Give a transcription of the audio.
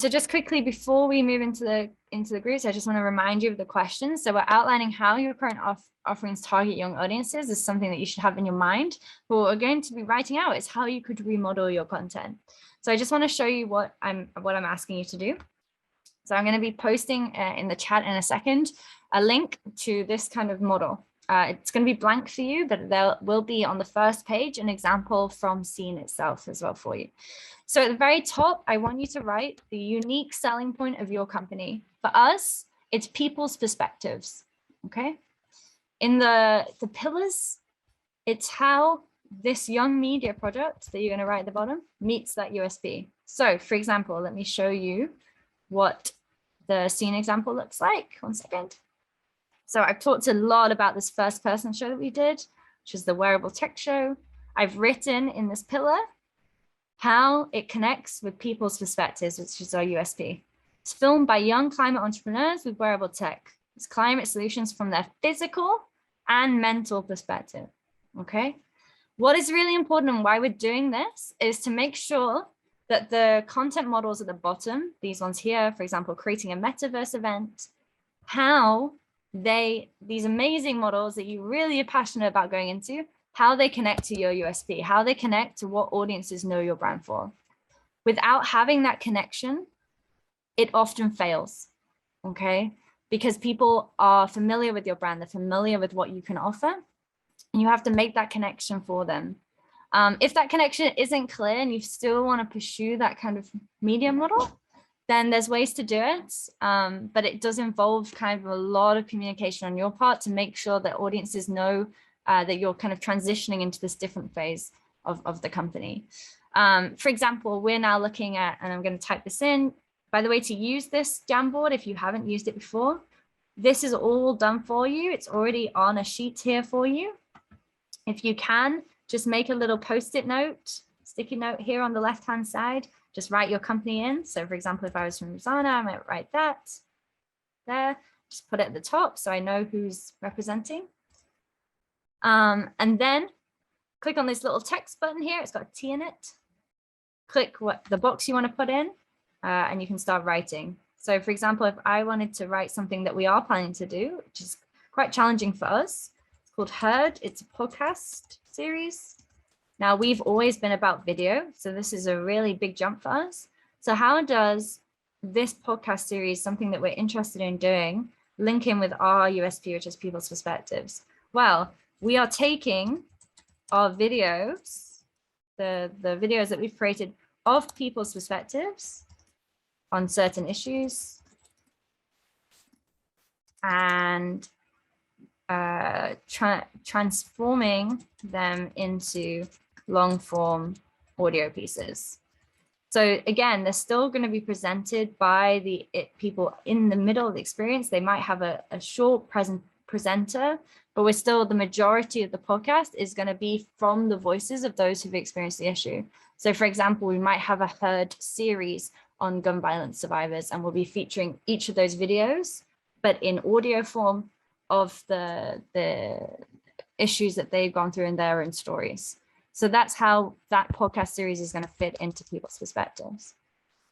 So just quickly before we move into the groups, I just want to remind you of the questions. So we're outlining how your current offerings target young audiences. This is something that you should have in your mind. But what we're going to be writing out is how you could remodel your content. So I just want to show you what I'm asking you to do. So I'm going to be posting in the chat in a second a link to this kind of model. It's going to be blank for you, but there will be on the first page an example from Scene itself as well for you. So at the very top, I want you to write the unique selling point of your company. For us, it's people's perspectives, okay? In the pillars, it's how this young media product that you're going to write at the bottom meets that USP. So for example, let me show you what the Scene example looks like. 1 second. So I've talked a lot about this first person show that we did, which is the wearable tech show. I've written in this pillar how it connects with people's perspectives, which is our USP. It's filmed by young climate entrepreneurs with wearable tech. It's climate solutions from their physical and mental perspective, okay? What is really important and why we're doing this is to make sure that the content models at the bottom, these ones here, for example, creating a metaverse event, how these amazing models that you really are passionate about going into, how they connect to your USP, how they connect to what audiences know your brand for. Without having that connection, it often fails, okay? Because people are familiar with your brand, they're familiar with what you can offer, and you have to make that connection for them. If that connection isn't clear and you still want to pursue that kind of media model, then there's ways to do it, but it does involve kind of a lot of communication on your part to make sure that audiences know that you're kind of transitioning into this different phase of the company. For example, we're now looking at, and I'm going to type this in, by the way, to use this Jamboard, if you haven't used it before, this is all done for you. It's already on a sheet here for you. If you can, just make a little post-it note, sticky note here on the left-hand side, just write your company in. So for example, if I was from Rosanna, I might write that there, just put it at the top so I know who's representing. And then click on this little text button here. It's got a T in it. Click what the box you want to put in and you can start writing. So for example, if I wanted to write something that we are planning to do, which is quite challenging for us, it's called Heard. It's a podcast series. Now we've always been about video, so this is a really big jump for us. So how does this podcast series, something that we're interested in doing, link in with our USP, which is people's perspectives? Well, we are taking our videos, the videos that we've created of people's perspectives on certain issues, and transforming them into long form audio pieces. So again, they're still going to be presented by the people in the middle of the experience. They might have a short presenter, but we're still, the majority of the podcast is going to be from the voices of those who've experienced the issue. So for example, we might have a Heard series on gun violence survivors, and we'll be featuring each of those videos, but in audio form of the issues that they've gone through in their own stories. So that's how that podcast series is going to fit into people's perspectives.